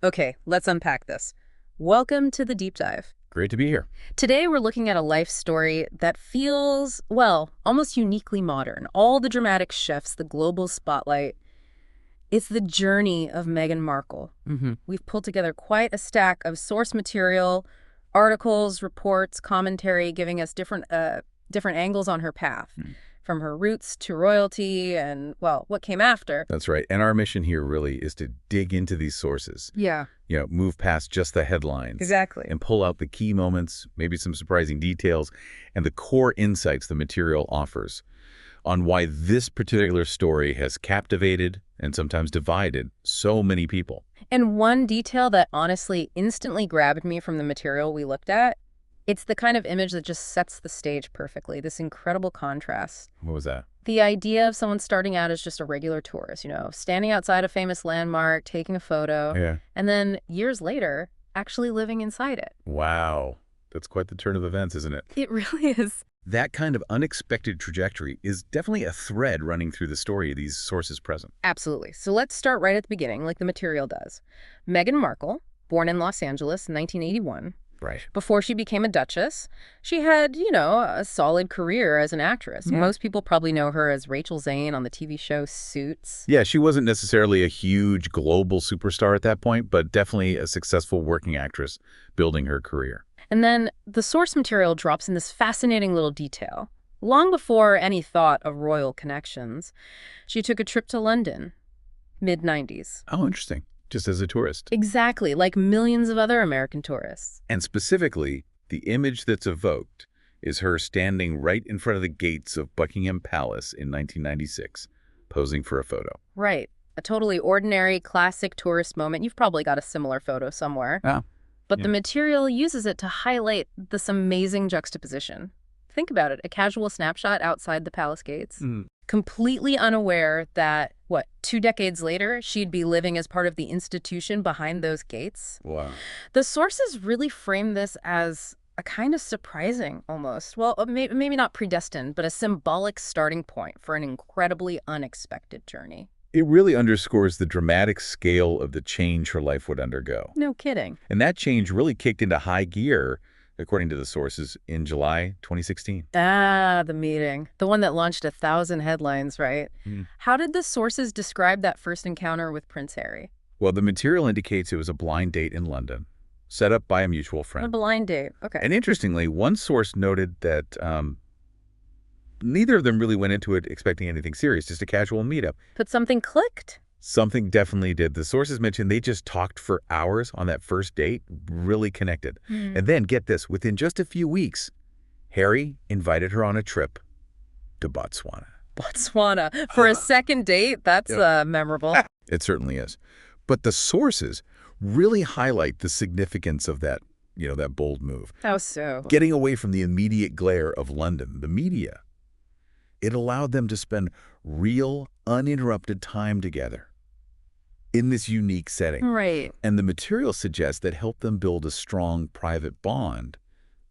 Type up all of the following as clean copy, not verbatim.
Okay, let's unpack this. Welcome to the deep dive. Great to be here. Today we're looking at a life story that feels, well, almost uniquely modern. All the dramatic shifts, the global spotlight. It's the journey of Meghan Markle. We've pulled together quite a stack of source material, articles, reports, commentary, giving us different angles on her path, from her roots to royalty and, well, what came after. That's right. And our mission here really is to dig into these sources, Yeah, move past just the headlines. exactly. And pull out the key moments, maybe some surprising details, and the core insights the material offers on why this particular story has captivated and sometimes divided so many people. And one detail that honestly instantly grabbed me from the material we looked at, it's the kind of image that just sets the stage perfectly, this incredible contrast. What was that? The idea of someone starting out as just a regular tourist, standing outside a famous landmark, taking a photo, Yeah. and then years later, actually living inside it. Wow. That's quite the turn of events, isn't it? It really is. That kind of unexpected trajectory is definitely a thread running through the story of these sources present. Absolutely. So let's start right at the beginning, like the material does. Meghan Markle, born in Los Angeles in 1981. Right. Before she became a Duchess, she had, a solid career as an actress. Yeah. Most people probably know her as Rachel Zane on the TV show Suits. Yeah, she wasn't necessarily a huge global superstar at that point, but definitely a successful working actress building her career. And then the source material drops in this fascinating little detail. Long before any thought of royal connections, she took a trip to London, mid-90s. Oh, interesting. Just as a tourist. Exactly, like millions of other American tourists. And specifically, the image that's evoked is her standing right in front of the gates of Buckingham Palace in 1996, posing for a photo. Right. A totally ordinary, classic tourist moment. You've probably got a similar photo somewhere. Ah, But yeah. the material uses it to highlight this amazing juxtaposition. Think about it, a casual snapshot outside the palace gates. Completely unaware that, 2 decades later, she'd be living as part of the institution behind those gates. Wow. The sources really frame this as a kind of surprising, almost. Well, maybe not predestined, but a symbolic starting point for an incredibly unexpected journey. It really underscores the dramatic scale of the change her life would undergo. No kidding. And that change really kicked into high gear, according to the sources, in July 2016. Ah, the meeting. The one that launched 1,000 headlines, right? Mm. How did the sources describe that first encounter with Prince Harry? Well, the material indicates it was a blind date in London, set up by a mutual A friend. blind date. Okay. And interestingly, one source noted that neither of them really went into it expecting anything serious, just a casual meetup. But something clicked. Something definitely did. The sources mentioned they just talked for hours on that first date, really connected. And then, get this, within just a few weeks, Harry invited her on a trip to Botswana. Botswana. For a second date? That's memorable. It certainly is. But the sources really highlight the significance of that, that bold move. How so? Getting away from the immediate glare of London, the media. It allowed them to spend real, uninterrupted time together in this unique setting. Right. And the material suggests that helped them build a strong private bond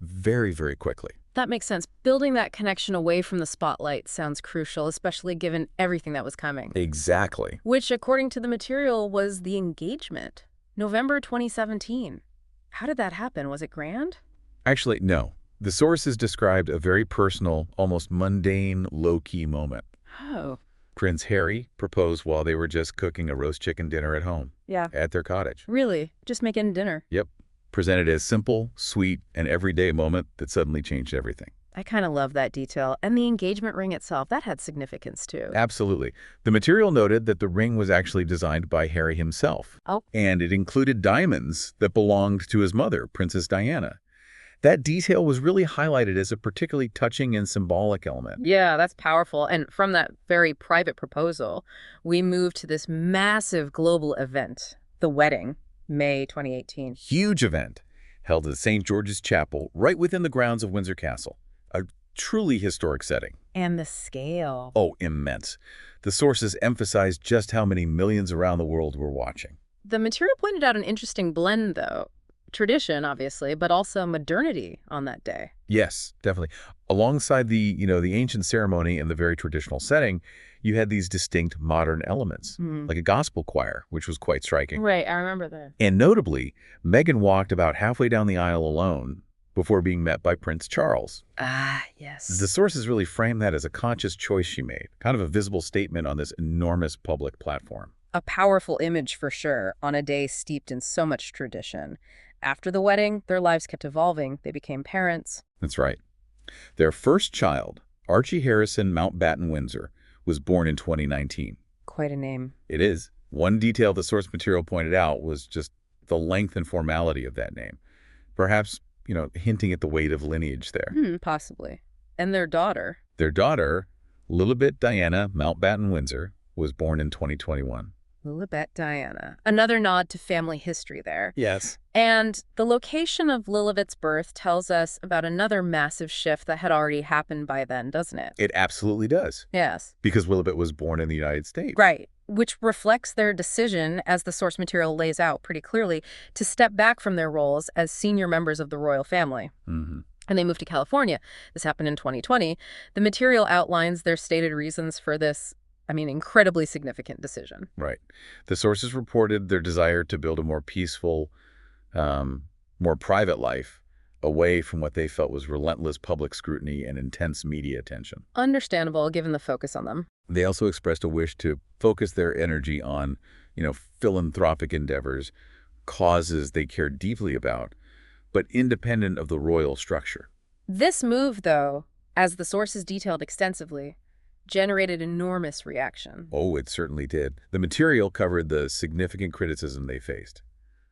very, very quickly. That makes sense. Building that connection away from the spotlight sounds crucial, especially given everything that was coming. Exactly. Which, according to the material, was the engagement. November 2017. How did that happen? Was it grand? Actually, no. The sources described a very personal, almost mundane, low-key moment. Oh. Prince Harry proposed while they were just cooking a roast chicken dinner at home, Yeah. at their cottage. Really? Just making dinner. Yep. Presented as simple, sweet, and everyday moment that suddenly changed everything. I kind of love that detail. And the engagement ring itself, that had significance too. Absolutely. The material noted that the ring was actually designed by Harry himself. Oh. And it included diamonds that belonged to his mother, Princess Diana. That detail was really highlighted as a particularly touching and symbolic element. Yeah, that's powerful. And from that very private proposal, we moved to this massive global event, the wedding, May 2018. Huge event held at St. George's Chapel right within the grounds of Windsor Castle. A truly historic setting. And the scale. Oh, immense. The sources emphasized just how many millions around the world were watching. The material pointed out an interesting blend, though. tradition, obviously, but also modernity on that day. Yes, definitely. Alongside the ancient ceremony and the very traditional setting, you had these distinct modern elements, like a gospel choir, which was quite striking. Right, I remember that. And notably, Meghan walked about halfway down the aisle alone before being met by Prince Charles. Ah, yes. The sources really frame that as a conscious choice she made, kind of a visible statement on this enormous public platform. A powerful image for sure, on a day steeped in so much tradition. After the wedding, their lives kept evolving. They became parents. That's right. Their first child, Archie Harrison Mountbatten Windsor, was born in 2019. Quite a name. It is. One detail the source material pointed out was just the length and formality of that name. Perhaps, hinting at the weight of lineage there. Possibly. And their daughter. Their daughter, Lilibet Diana Mountbatten Windsor, was born in 2021. Lilibet Diana. Another nod to family history there. Yes. And the location of Lilibet's birth tells us about another massive shift that had already happened by then, doesn't it? It absolutely does. Yes. Because Lilibet was born in the United States. Right. Which reflects their decision, as the source material lays out pretty clearly, to step back from their roles as senior members of the royal family. Mm-hmm. And they moved to California. This happened in 2020. The material outlines their stated reasons for this, incredibly significant decision. Right. The sources reported their desire to build a more peaceful, more private life away from what they felt was relentless public scrutiny and intense media attention. Understandable, given the focus on them. They also expressed a wish to focus their energy on, philanthropic endeavors, causes they care deeply about, but independent of the royal structure. This move, though, as the sources detailed extensively, generated enormous reaction. Oh, it certainly did. The material covered the significant criticism they faced.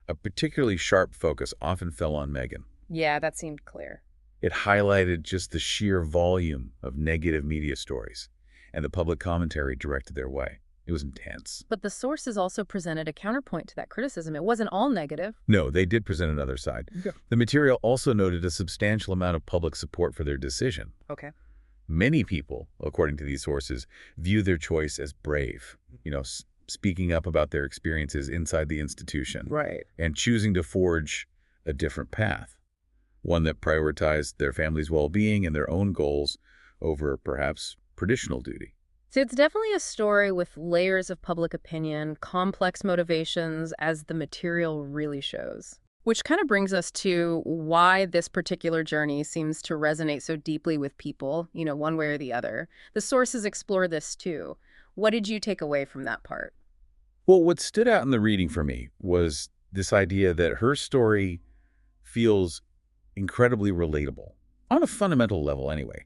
A particularly sharp focus often fell on Meghan. Yeah, that seemed clear. It highlighted just the sheer volume of negative media stories, and the public commentary directed their way. It was intense. But the sources also presented a counterpoint to that criticism. It wasn't all negative. No, they did present another side. Yeah. The material also noted a substantial amount of public support for their decision. Okay. Many people, according to these sources, view their choice as brave, speaking up about their experiences inside the institution. Right. And choosing to forge a different path, one that prioritized their family's well-being and their own goals over, perhaps, traditional duty. So it's definitely a story with layers of public opinion, complex motivations, as the material really shows. Which kind of brings us to why this particular journey seems to resonate so deeply with people, one way or the other. The sources explore this too. What did you take away from that part? Well, what stood out in the reading for me was this idea that her story feels incredibly relatable, on a fundamental level anyway,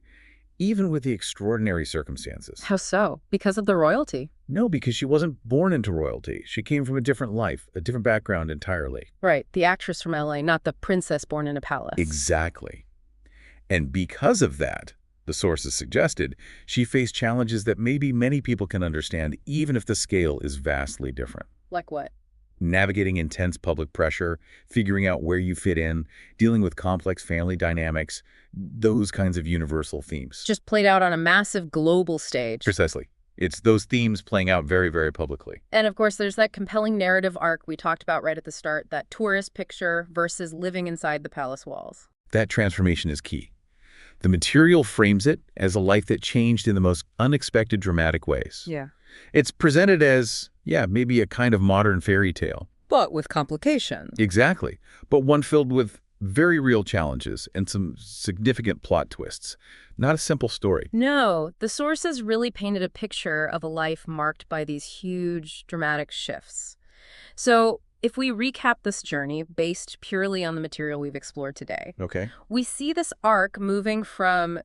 even with the extraordinary circumstances. How so? Because of the royalty? No, because she wasn't born into royalty. She came from a different life, a different background entirely. Right, the actress from LA, not the princess born in a palace. Exactly. And because of that, the sources suggested, she faced challenges that maybe many people can understand, even if the scale is vastly different. Like what? Navigating intense public pressure, figuring out where you fit in, dealing with complex family dynamics, those kinds of universal themes. Just played out on a massive global stage. Precisely. It's those themes playing out very, very publicly. And of course, there's that compelling narrative arc we talked about right at the start, that tourist picture versus living inside the palace walls. That transformation is key. The material frames it as a life that changed in the most unexpected, dramatic ways. Yeah. It's presented as, maybe a kind of modern fairy tale. But with complications. Exactly. But one filled with very real challenges and some significant plot twists. Not a simple story. No, the sources really painted a picture of a life marked by these huge, dramatic shifts. So if we recap this journey based purely on the material we've explored today, Okay. we see this arc moving from,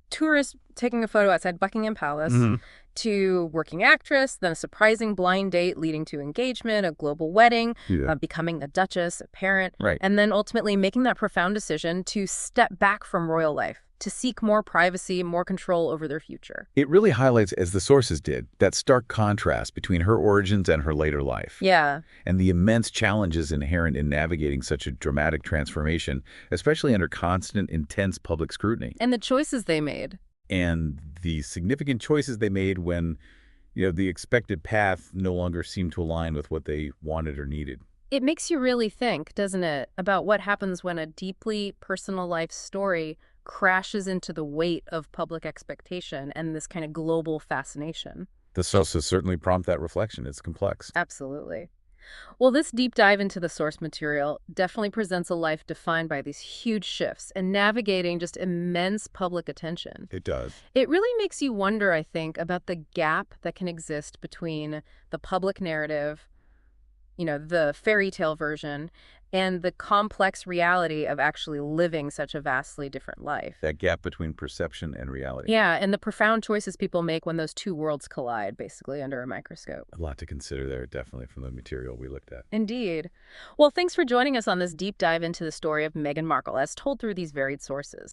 tourists taking a photo outside Buckingham Palace to working actress, then a surprising blind date leading to engagement, a global wedding, becoming a duchess, a parent, Right. and then ultimately making that profound decision to step back from royal life, to seek more privacy, more control over their future. It really highlights, as the sources did, that stark contrast between her origins and her later life. Yeah. And the immense challenges inherent in navigating such a dramatic transformation, especially under constant, intense public scrutiny. And the choices they made. And the significant choices they made when, the expected path no longer seemed to align with what they wanted or needed. It makes you really think, doesn't it, about what happens when a deeply personal life story crashes into the weight of public expectation and this kind of global fascination. The sources certainly prompt that reflection. It's complex. Absolutely. Well, this deep dive into the source material definitely presents a life defined by these huge shifts and navigating just immense public attention. It does. It really makes you wonder, I think, about the gap that can exist between the public narrative, the fairy tale version, and the complex reality of actually living such a vastly different life. That gap between perception and reality. Yeah, and the profound choices people make when those two worlds collide, basically, under a microscope. A lot to consider there, definitely, from the material we looked at. Indeed. Well, thanks for joining us on this deep dive into the story of Meghan Markle, as told through these varied sources.